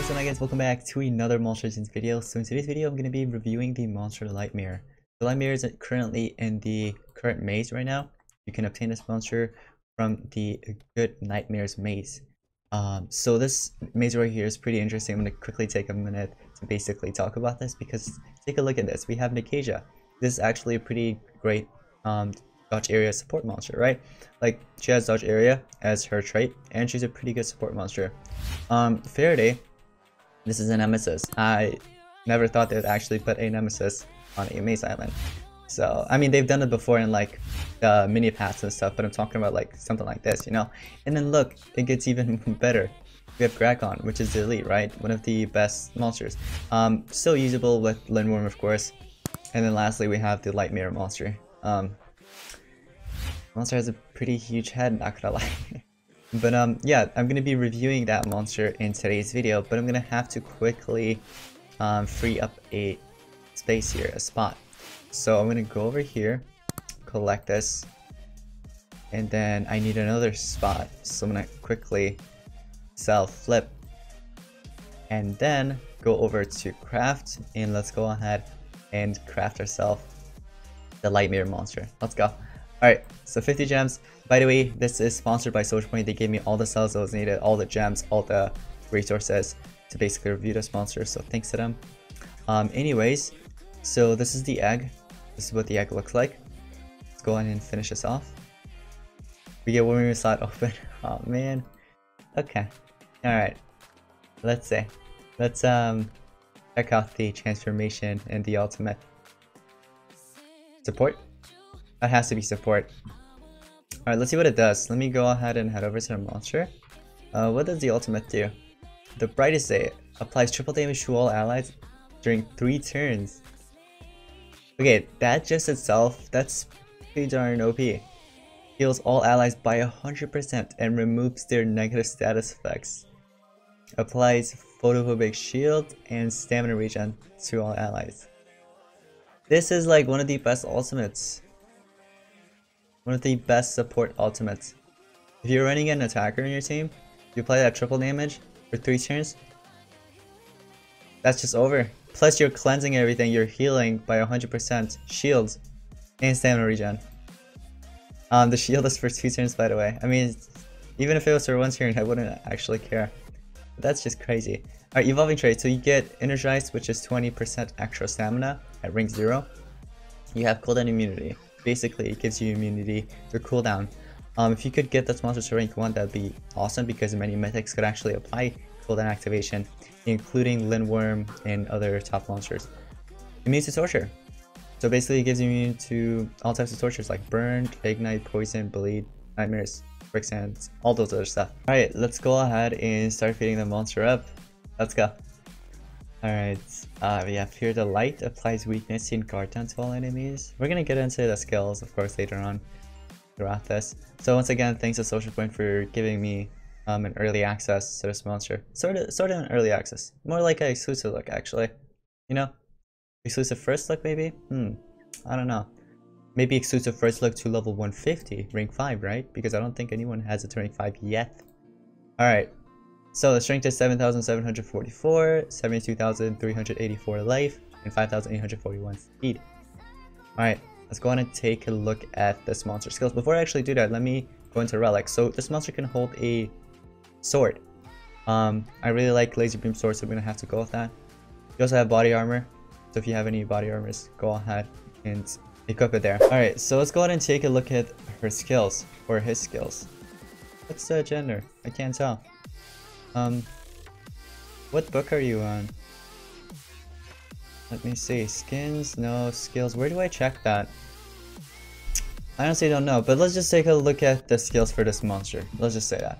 so guys, welcome back to another Monster Legends video. So in today's video, I'm going to be reviewing the monster Lightmare. The Lightmare is currently in the current maze right now. You can obtain this monster from the Good Nightmares maze. So this maze right here is pretty interesting. I'm going to quickly take a minute to basically talk about this because take a look at this. We have Nikasia. This is actually a pretty great dodge area support monster, right? Like, she has dodge area as her trait, and she's a pretty good support monster. Faraday, this is a nemesis. I never thought they would actually put a nemesis on a maze island. So, I mean, they've done it before in like the mini packs and stuff, but I'm talking about like something like this, you know? And then look, it gets even better. We have Grakon, which is the elite, right? One of the best monsters. Still usable with Lindworm, of course. And then lastly, we have the Lightmare monster. Monster has a pretty huge head, not gonna lie. But yeah, I'm gonna be reviewing that monster in today's video, but I'm gonna have to quickly free up a space here, a spot. So I'm gonna go over here, collect this, and then I need another spot. So I'm gonna quickly sell, flip, and then go over to craft, and let's go ahead and craft ourselves the Lightmare monster. Let's go. Alright, so 50 gems. By the way, this is sponsored by SocialPoint. They gave me all the cells that was needed, all the gems, all the resources to basically review this monster, so thanks to them. Anyways, so this is the egg. This is what the egg looks like. Let's go ahead and finish this off. We get one more slot open. Oh man. Okay. Alright. Let's see. Let's check out the transformation and the ultimate. Support? That has to be support. Alright, let's see what it does. Let me go ahead and head over to the monster. What does the ultimate do? The brightest day applies triple damage to all allies during 3 turns. Okay, that just itself, that's pretty darn OP. Heals all allies by 100% and removes their negative status effects. Applies photophobic shield and stamina regen to all allies. This is like one of the best ultimates. One of the best support ultimates. If you're running an attacker in your team, you apply that triple damage for 3 turns, that's just over. Plus you're cleansing everything, you're healing by 100%, shields, and stamina regen. The shield is for 2 turns, by the way. I mean, even if it was for 1 turn, I wouldn't actually care. But that's just crazy. Alright, evolving trait. So you get energized, which is 20% extra stamina at rank 0. You have cooldown immunity. Basically, it gives you immunity to cooldown. If you could get this monster to rank 1, that'd be awesome because many mythics could actually apply cooldown activation, including Lindworm and other top monsters. Immune to torture. So basically, it gives you immune to all types of tortures like burn, ignite, poison, bleed, nightmares, quicksands, all those other stuff. Alright, let's go ahead and start feeding the monster up. Let's go. Alright, we have here the light applies weakness and guard down to all enemies. We're gonna get into the skills, of course, later on throughout this. So once again, thanks to SocialPoint for giving me an early access to this monster. Sort of an early access. More like an exclusive look, actually. You know? Exclusive first look, maybe? I don't know. Maybe exclusive first look to level 150, rank 5, right? Because I don't think anyone has it to rank 5 yet. Alright. So the strength is 7,744, 72,384 life, and 5,841 speed. Alright, let's go on and take a look at this monster skills. Before I actually do that, let me go into relics. So this monster can hold a sword. I really like laser beam sword, so we're gonna have to go with that. You also have body armor. So if you have any body armors, go ahead and equip it there. Alright, so let's go ahead and take a look at her skills, or his skills. What's the gender? I can't tell. What book are you on? Let me see. Skins? No. Skills. Where do I check that? I honestly don't know, but let's just take a look at the skills for this monster. Let's just say that.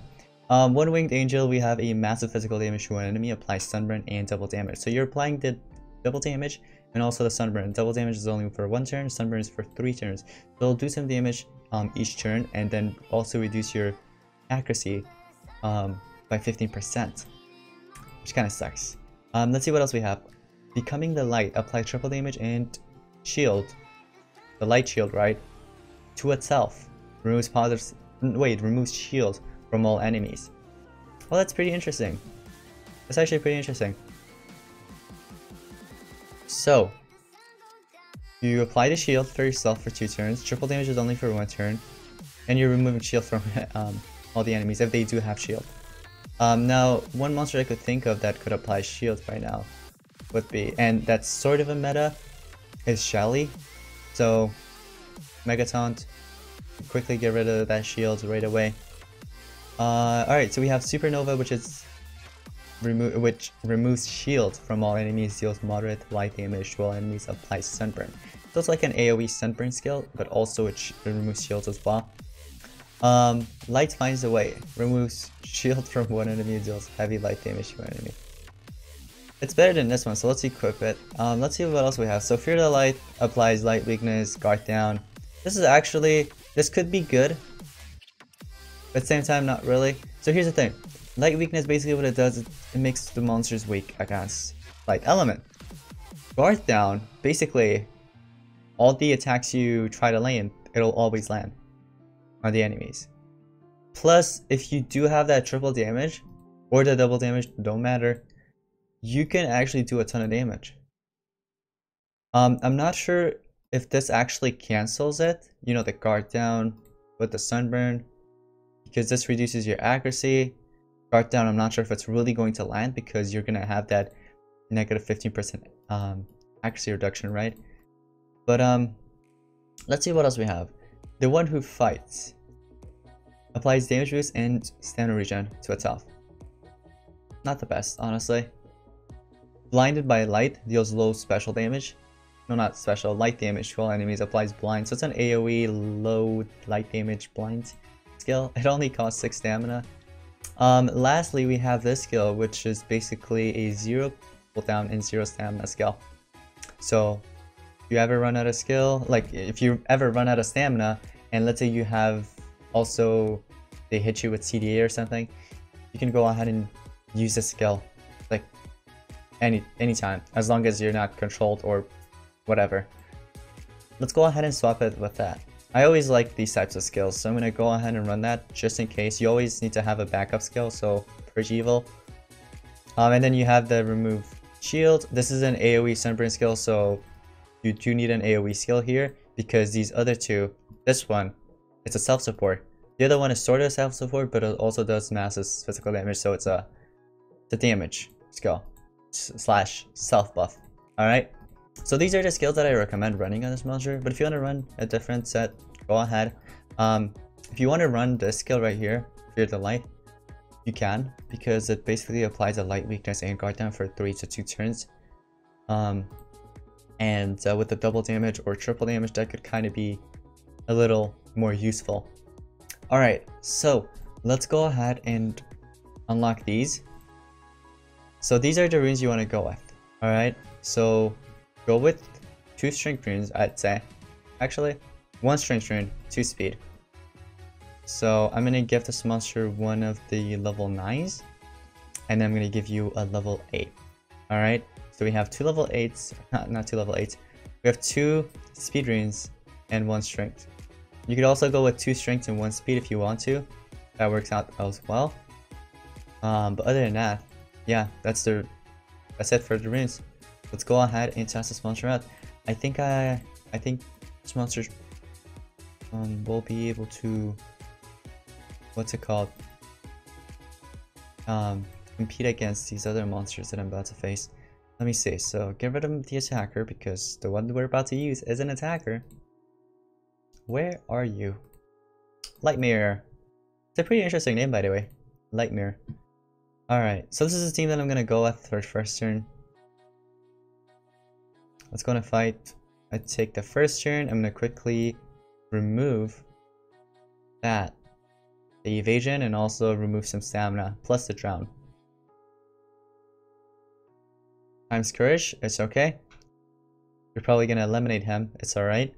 One winged angel, we have a massive physical damage to an enemy, applies sunburn and double damage. So you're applying the double damage and also the sunburn. Double damage is only for 1 turn, sunburn is for 3 turns. So it'll do some damage each turn, and then also reduce your accuracy by 15%, which kind of sucks. Let's see what else we have. Becoming the light, apply triple damage and shield, the light shield, right, to itself. Removes removes shield from all enemies. Well, that's pretty interesting. That's actually pretty interesting. So, you apply the shield for yourself for 2 turns, triple damage is only for 1 turn, and you're removing shield from all the enemies if they do have shield. Now, one monster I could think of that could apply shield right now would be, and that's sort of a meta, is Shelly. So, Mega Taunt, quickly get rid of that shield right away. Alright, so we have Supernova, which removes shield from all enemies, deals moderate light damage to all enemies, applies Sunburn. So it's like an AoE Sunburn skill, but also it removes shields as well. Light finds a way, removes shield from one enemy, deals heavy light damage to an enemy. It's better than this one, so let's equip it. Let's see what else we have. So Fear the Light applies light weakness, guard down. This could be good, but at the same time not really. So here's the thing. Light weakness, basically what it does is it makes the monsters weak against light element. Guard down, basically all the attacks you try to land, it'll always land on the enemies. Plus, if you do have that triple damage, or the double damage, don't matter, you can actually do a ton of damage. I'm not sure if this actually cancels it, you know, the guard down with the sunburn, because this reduces your accuracy. Guard down, I'm not sure if it's really going to land because you're going to have that negative 15% accuracy reduction, right? But let's see what else we have. The One Who Fights applies damage boost and stamina regen to itself. Not the best, honestly. Blinded by Light deals low special damage. No, not special, light damage to all enemies, applies blind. So it's an AoE low light damage blind skill. It only costs 6 stamina. Lastly, we have this skill, which is basically a 0 cooldown and 0 stamina skill. So if you ever run out of skill, like if you ever run out of stamina, and let's say you have also, they hit you with CDA or something, you can go ahead and use this skill like anytime, as long as you're not controlled or whatever. Let's go ahead and swap it with that. I always like these types of skills, so I'm going to go ahead and run that just in case. You always need to have a backup skill, so Purge Evil. And then you have the Remove Shield. This is an AoE Sunburn skill, so you do need an AoE skill here because these other two, this one, it's a self-support. The other one is sort of self-support, but it also does massive physical damage, so it's a damage skill slash self-buff. Alright? So these are the skills that I recommend running on this monster, but if you want to run a different set, go ahead. If you want to run this skill right here, Fear the Light, you can, because it basically applies a light weakness and guard down for 3 to 2 turns. And with the double damage or triple damage, that could kind of be a little more useful. Alright, so let's go ahead and unlock these. So these are the runes you want to go with. Alright, so go with 2 strength runes, I'd say. Actually, 1 strength rune, 2 speed. So I'm going to give this monster one of the level 9s, and then I'm going to give you a level 8. Alright, so we have 2 level 8s, not 2 level 8s. We have 2 speed runes and 1 strength. You could also go with 2 strength and 1 speed if you want to. That works out as well. But other than that, yeah, that's it for the runes. Let's go ahead and test this monster out. I think this monster will be able to, what's it called? Compete against these other monsters that I'm about to face. Let me see. So get rid of the attacker because the one we're about to use is an attacker. Where are you? Lightmare. It's a pretty interesting name, by the way. Lightmare. Alright, so this is the team that I'm gonna go with for first turn. Let's go and fight. I take the first turn. I'm gonna quickly remove that, the evasion, and also remove some stamina plus the drown. Times Courage, it's okay. You're probably gonna eliminate him. It's alright.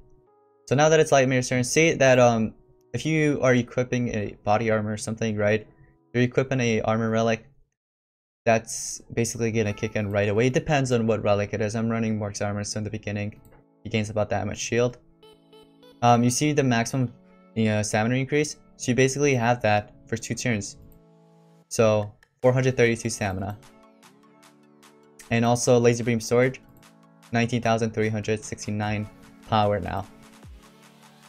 So now that it's Lightmare's turn, see that if you are equipping a body armor or something, right? You're equipping a armor relic. That's basically gonna kick in right away. It depends on what relic it is. I'm running Mork's armor, so in the beginning, he gains about that much shield. You see the maximum stamina increase. So you basically have that for 2 turns. So 432 stamina. And also Laser Beam Sword, 19,369 power now,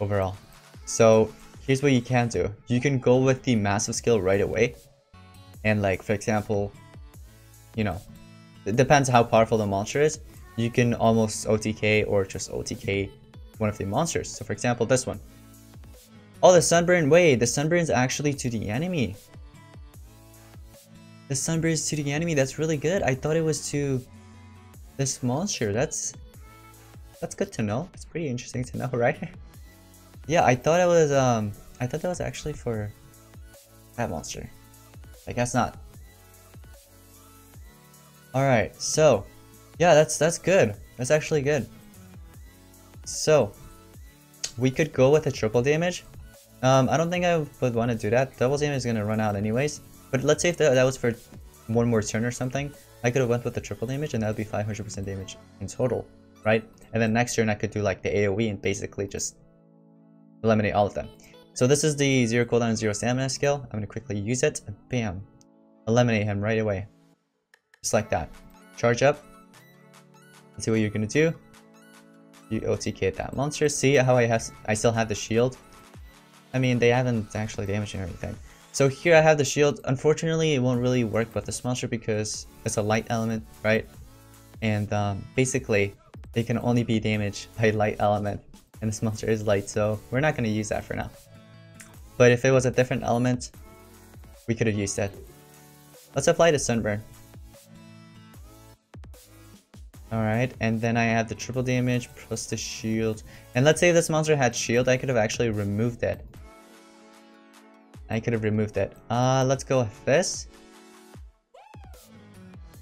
overall. So here's what you can do. You can go with the massive skill right away. And like, for example, you know, it depends how powerful the monster is. You can almost OTK or just OTK one of the monsters. So for example, this one. Oh, the Sunburn. Wait, the Sunburn is actually to the enemy. The Sunburn is to the enemy. That's really good. I thought it was to this monster. That's good to know. It's pretty interesting to know, right? Yeah, I thought it was I thought that was actually for that monster. I guess not. Alright, so yeah, that's good. That's actually good. So we could go with a triple damage. I don't think I would want to do that. Double damage is gonna run out anyways. But let's say if that was for one more turn or something, I could have went with the triple damage and that would be 500% damage in total, right? And then next turn I could do like the AoE and basically just eliminate all of them. So this is the 0 cooldown 0 stamina skill. I'm gonna quickly use it and bam, eliminate him right away. Just like that. Charge up. Let's see what you're gonna do. You OTK that monster. See how I still have the shield? I mean, they haven't actually damaged or anything. So here I have the shield. Unfortunately, it won't really work with this monster because it's a light element, right? And basically, it can only be damaged by light element. And this monster is light, so we're not going to use that for now. But if it was a different element, we could have used it. Let's apply the Sunburn. Alright, and then I have the triple damage plus the shield. And let's say this monster had shield, I could have actually removed it. Let's go with this.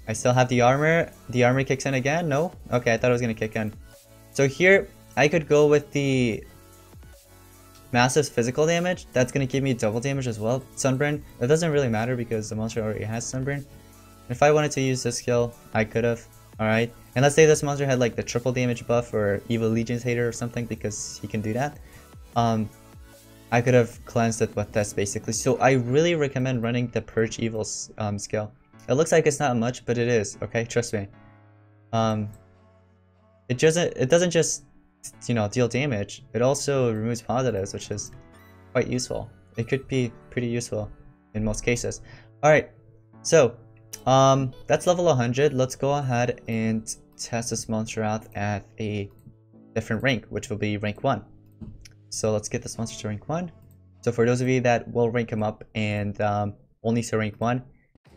I still have the armor. The armor kicks in again? No? Okay, I thought it was going to kick in. So here, I could go with the massive physical damage. That's going to give me double damage as well. Sunburn. It doesn't really matter because the monster already has Sunburn. If I wanted to use this skill, I could have. Alright. And let's say this monster had like the triple damage buff or Evil Legion's Hater or something because he can do that. I could have cleansed it with this basically. So I really recommend running the Purge Evil skill. It looks like it's not much, but it is. Okay, trust me. It doesn't just, you know, deal damage. It also removes positives, which is quite useful. It could be pretty useful in most cases. All right, so that's level 100. Let's go ahead and test this monster out at a different rank, which will be rank 1. So let's get this monster to rank 1. So for those of you that will rank him up and only to rank 1,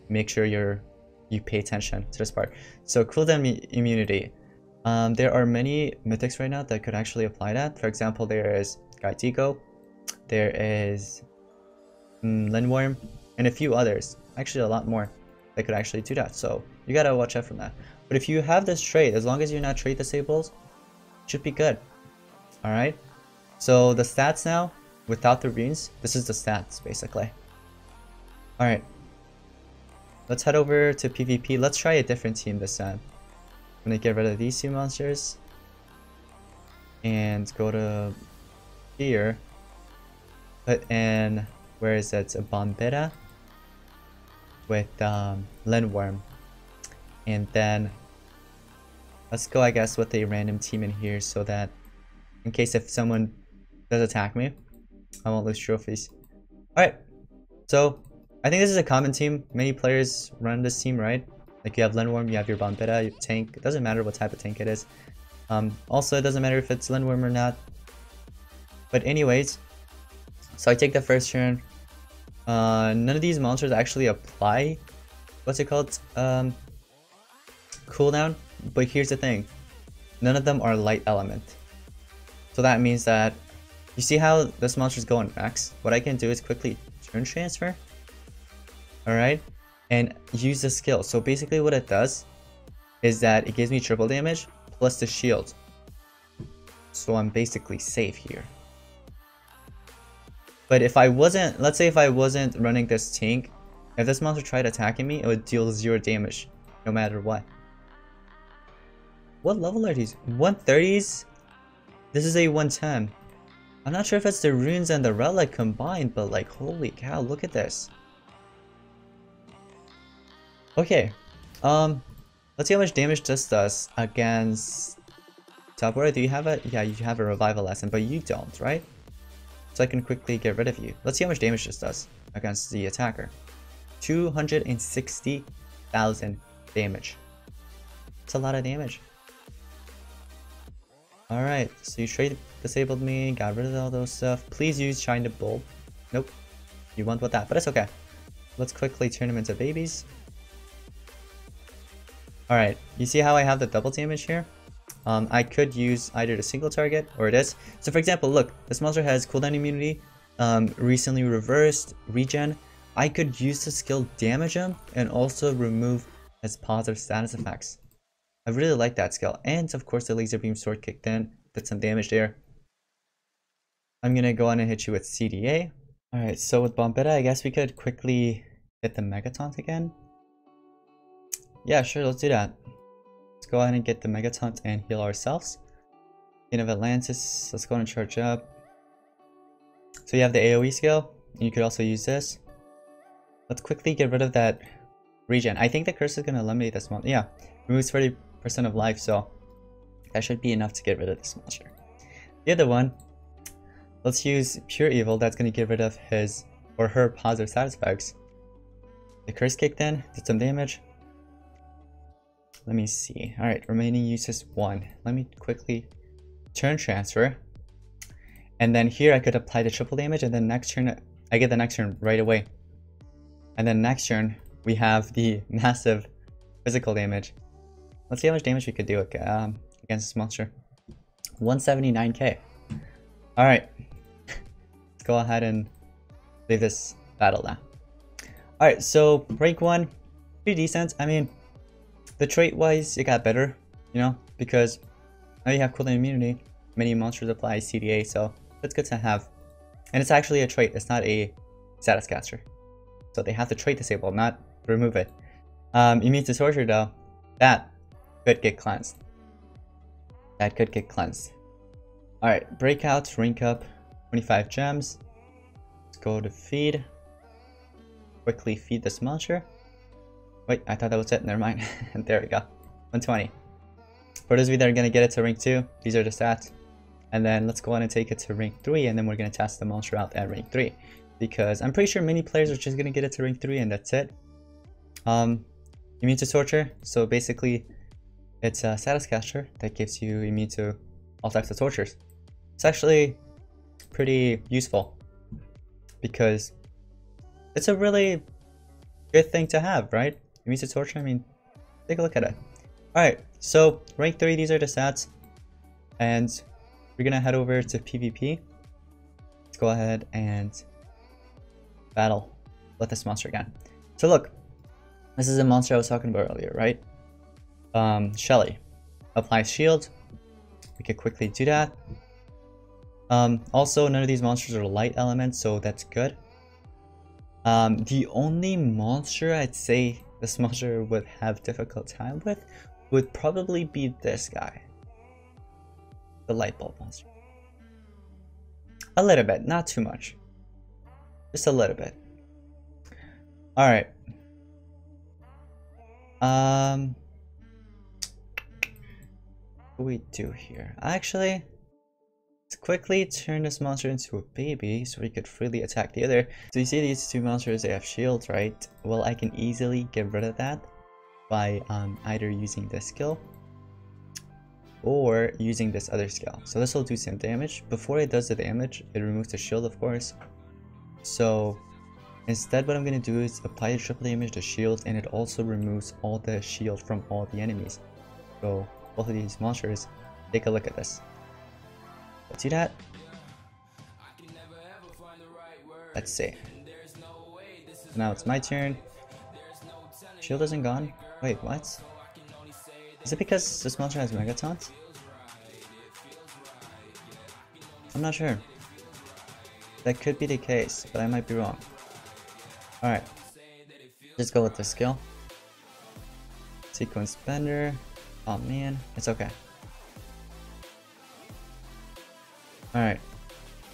make sure you pay attention to this part. So cooldown immunity. There are many mythics right now that could actually apply that. For example, there is Gaitigo, there is Lindworm, and a few others. Actually, a lot more that could actually do that. So you gotta watch out from that. But if you have this trait, as long as you're not trait disabled, it should be good. All right. So the stats now, without the runes, this is the stats basically. All right. Let's head over to PvP. Let's try a different team this time. I'm gonna get rid of these two monsters and go to here. Put in, where is it? A Bombetta with Lindworm, and then let's go, I guess, with a random team in here so that in case if someone does attack me, I won't lose trophies. All right, so I think this is a common team. Many players run this team, right? Like you have Lindworm, you have your Bombetta, your tank. It doesn't matter what type of tank it is. Also, it doesn't matter if it's Lindworm or not. But anyways, so I take the first turn. None of these monsters actually apply, what's it called? Cooldown. But here's the thing. None of them are light element. So that means that, you see how this monster's going max? What I can do is quickly turn transfer. Alright, and use the skill. So basically what it does is that it gives me triple damage plus the shield. So I'm basically safe here. But if I wasn't, let's say if I wasn't running this tank, if this monster tried attacking me, it would deal 0 damage no matter what. What level are these? 130s? This is a 110. I'm not sure if it's the runes and the relic combined, but like, holy cow, look at this. Okay, Let's see how much damage this does against Tabora. Do you have a... Yeah, you have a revival lesson, but you don't, right? So I can quickly get rid of you. Let's see how much damage this does against the attacker. 260,000 damage. That's a lot of damage. Alright, so you trade disabled me, got rid of all those stuff. Please use Shine the Bulb. Nope. You want with that, but it's okay. Let's quickly turn them into babies. Alright, you see how I have the double damage here? I could use either the single target or this. So for example, look, this monster has cooldown immunity, recently reversed, regen. I could use the skill damage him and also remove his positive status effects. I really like that skill. And of course the laser beam sword kicked in, did some damage there. I'm gonna go on and hit you with CDA. Alright, so with Bombetta, I guess we could quickly hit the Megataunt again. Yeah, sure, let's do that. Let's go ahead and get the Megataunt and heal ourselves. King of Atlantis, let's go and charge up. So you have the AoE skill, and you could also use this. Let's quickly get rid of that regen. I think the curse is going to eliminate this monster. Yeah, removes 30% of life, so that should be enough to get rid of this monster. The other one, let's use Pure Evil. That's going to get rid of his or her positive status effects. The curse kicked in, did some damage. Let me see. Alright, remaining uses 1. Let me quickly turn transfer. And then here I could apply the triple damage, and then next turn I get the next turn right away. And then next turn we have the massive physical damage. Let's see how much damage we could do against this monster. 179k. Alright. Let's go ahead and leave this battle now. Alright, so rank 1, pretty decent. I mean, the trait wise, it got better, you know, because now you have cooldown immunity. Many monsters apply CDA, so that's good to have. And it's actually a trait, it's not a status caster. So they have the trait disabled, not remove it. Immune to torture though, that could get cleansed. That could get cleansed. Alright, breakout, rank up, 25 gems. Let's go to feed. Quickly feed this monster. Wait, I thought that was it. Never mind. There we go. 120. For those of you that are going to get it to rank 2, these are the stats. And then let's go on and take it to rank 3, and then we're going to test the monster out at rank 3. Because I'm pretty sure many players are just going to get it to rank 3 and that's it. Immune to torture. So basically, it's a status caster that gives you immune to all types of tortures. It's actually pretty useful. Because it's a really good thing to have, right? Immune to torture, I mean, take a look at it. Alright, so rank 3, these are the stats. And we're gonna head over to PvP. Let's go ahead and battle with this monster again. So look, this is a monster I was talking about earlier, right? Shelly. Apply shield. We could quickly do that. Also, none of these monsters are light elements, so that's good. The only monster I'd say this monster would have difficult time with would probably be this guy. The light bulb monster. A little bit, not too much. Just a little bit. Alright. What do we do here? Actually, let's quickly turn this monster into a baby so we could freely attack the other. So you see these two monsters, they have shields, right? Well, I can easily get rid of that by either using this skill or using this other skill. So this will do some damage. Before it does the damage, it removes the shield, of course. So instead, what I'm going to do is apply the triple damage to shield, and it also removes all the shield from all the enemies. So both of these monsters, take a look at this. Let's do that. Let's see. Now it's my turn. Shield isn't gone. Wait, what? Is it because this monster has Megataunt? I'm not sure. That could be the case, but I might be wrong. Alright. Just go with this skill. Sequence Bender. Oh man, it's okay. Alright.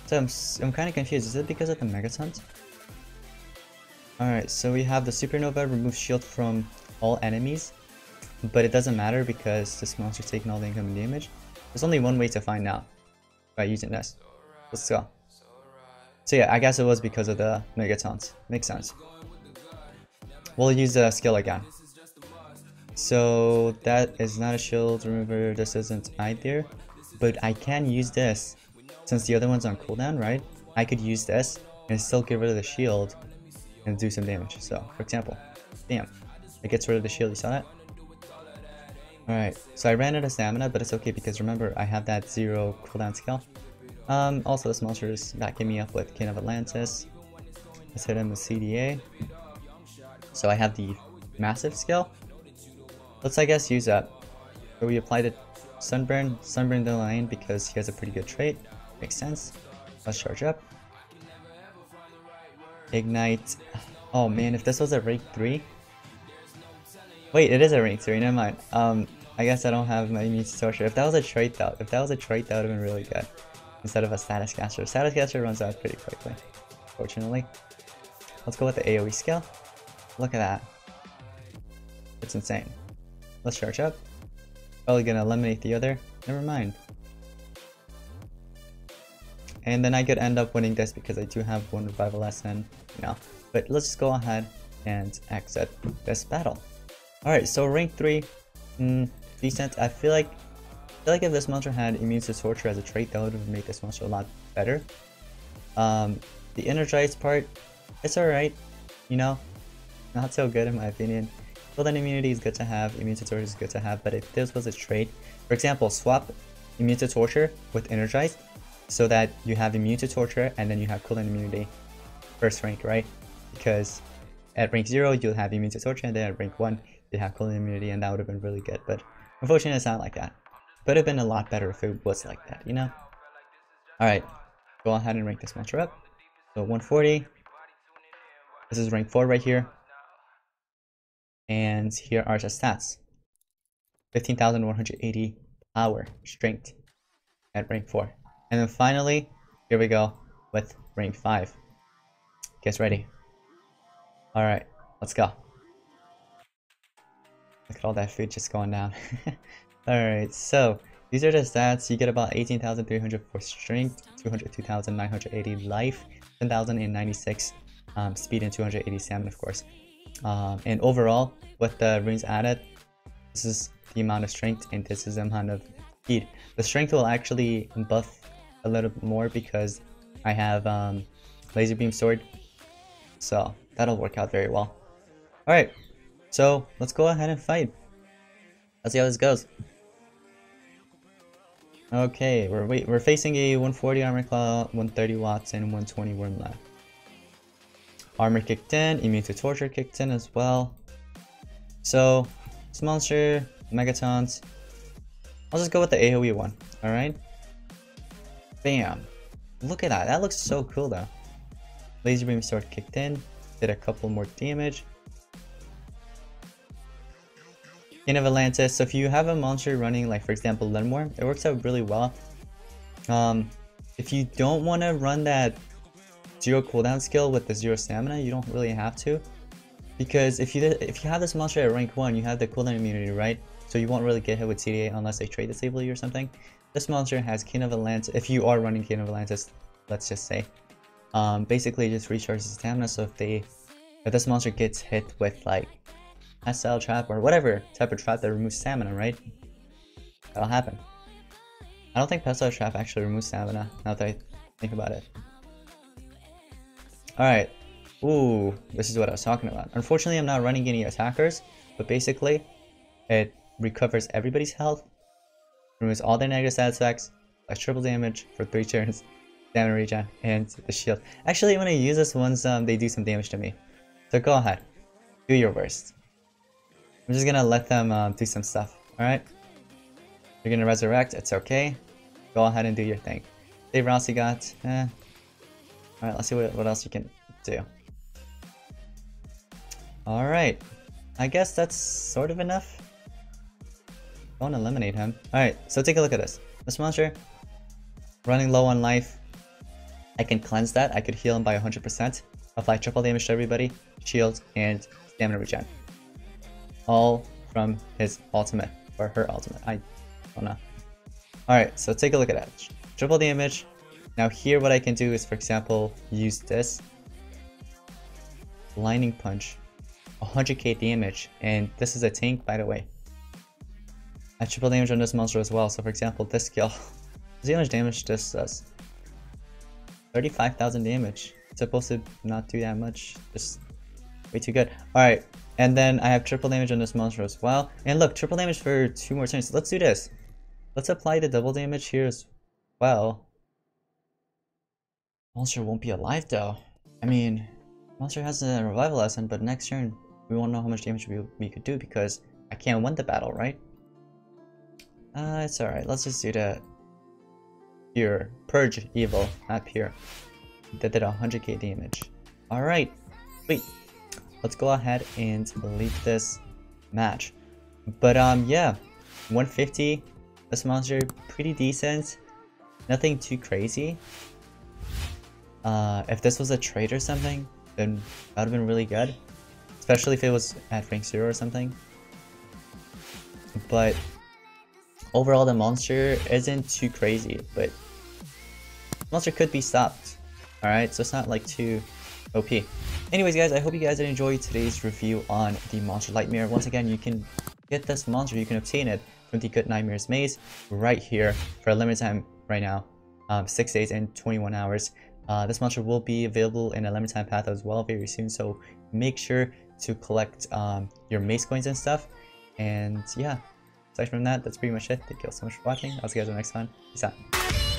So I'm kind of confused. Is it because of the Megataunt? Alright, so we have the Supernova, remove shield from all enemies. but it doesn't matter because this monster's taking all the incoming damage. There's only one way to find out by using this. Let's go. So yeah, I guess it was because of the megatons. Makes sense. We'll use the skill again. So that is not a shield remover, this isn't either. But I can use this since the other one's on cooldown, right? I could use this and still get rid of the shield and do some damage. So, for example, bam, it gets rid of the shield, you saw that? Alright, so I ran out of stamina, but it's okay because remember, I have that 0 cooldown skill. Also this monster is backing me up with King of Atlantis. Let's hit him with CDA. So I have the massive skill. Let's, I guess, use that. So we apply the Sunburn the line because he has a pretty good trait. Makes sense. Let's charge up. Ignite. Oh man, if this was a rank 3. Wait, it is a rank 3, never mind. I guess I don't have my immune to torture. If that was a trait though, that would have been really good. Instead of a status caster. Status caster runs out pretty quickly, fortunately. Let's go with the AoE skill. Look at that. It's insane. Let's charge up. Probably gonna eliminate the other. Never mind. And then I could end up winning this because I do have one revival lesson, you know. But let's just go ahead and exit this battle. Alright, so rank 3, decent. I feel like if this monster had immune to torture as a trait, that would make this monster a lot better. The energized part, it's alright, you know, not so good in my opinion. Cooldown immunity is good to have, immune to torture is good to have, but if this was a trait, for example, swap immune to torture with energized, so that you have immune to torture and then you have cooldown immunity first rank, right? Because at rank 0 you'll have immune to torture and then at rank 1 you have cooldown immunity, and that would have been really good, but unfortunately it's not like that. Would have been a lot better if it was like that, you know? Alright, go ahead and rank this monster up. So 140. This is rank 4 right here. And here are the stats. 15,180 power, strength at rank 4. And then finally, here we go with rank 5. Get ready. Alright, let's go. Look at all that food just going down. Alright, so these are the stats. You get about 18,300 for strength, 202,980 life, 10,096 speed, and 280 stamina, of course. And overall, with the runes added, this is the amount of strength and this is the amount of speed. The strength will actually buff a little bit more because I have laser beam sword, so that'll work out very well. Alright, so let's go ahead and fight. Let's see how this goes. Okay, we're facing a 140 armor claw, 130 watts, and 120 wormlet. Armor kicked in, immune to torture kicked in as well. So, this monster, megatons. I'll just go with the AoE one, alright? Bam. Look at that, that looks so cool though. Laser beam sword kicked in, did a couple more damage. King of Atlantis, so if you have a monster running, like for example Lightmare, it works out really well. If you don't want to run that 0 cooldown skill with the 0 stamina, you don't really have to. Because if you have this monster at rank 1, you have the cooldown immunity, right? So you won't really get hit with CDA unless they trade disable you or something. This monster has King of Atlantis, if you are running King of Atlantis, let's just say. Basically just recharges stamina, so if this monster gets hit with like Untitled Chapter or whatever type of trap that removes stamina, right? That'll happen. I don't think Untitled Chapter actually removes stamina, now that I think about it. Alright. Ooh, this is what I was talking about. Unfortunately, I'm not running any attackers, but basically, it recovers everybody's health, removes all their negative side effects, like triple damage for 3 turns, stamina regen, and the shield. Actually, when I use this once, they do some damage to me. So go ahead, do your worst. I'm just gonna let them do some stuff, alright? You're gonna resurrect, it's okay. Go ahead and do your thing. Save routes you got, Alright, let's see what else you can do. Alright, I guess that's sort of enough. Don't eliminate him. Alright, so take a look at this. This monster, running low on life. I can cleanse that, I could heal him by 100%. Apply triple damage to everybody, shield, and stamina regen. All from his ultimate, or her ultimate, I don't know. Alright, so take a look at that. Triple damage. Now here what I can do is, for example, use this. Lightning Punch. 100k damage, and this is a tank, by the way. I triple damage on this monster as well, so for example, this skill. See how much damage this does. 35,000 damage. It's supposed to not do that much, just way too good. Alright, and then I have triple damage on this monster as well. And look, triple damage for 2 more turns. Let's do this. Let's apply the double damage here as well. Monster won't be alive though. I mean, monster has a revival lesson, but next turn we won't know how much damage we could do because I can't win the battle, right? It's alright. Let's just do the pure purge evil, not pure. That did 100k damage. Alright, sweet. Let's go ahead and leave this match. But yeah, 150. This monster pretty decent. Nothing too crazy. If this was a trade or something, then that would have been really good. Especially if it was at rank 0 or something. But overall, the monster isn't too crazy, but the monster could be stopped. Alright, so it's not like too OP. Anyways guys, I hope you guys did enjoy today's review on the monster Lightmare. Once again, you can get this monster, you can obtain it from the Good Nightmares maze right here for a limited time right now. 6 days and 21 hours. This monster will be available in a limited time path as well very soon, so make sure to collect your mace coins and stuff. And yeah, aside from that, that's pretty much it. Thank you all so much for watching. I'll see you guys in the next one. Peace out.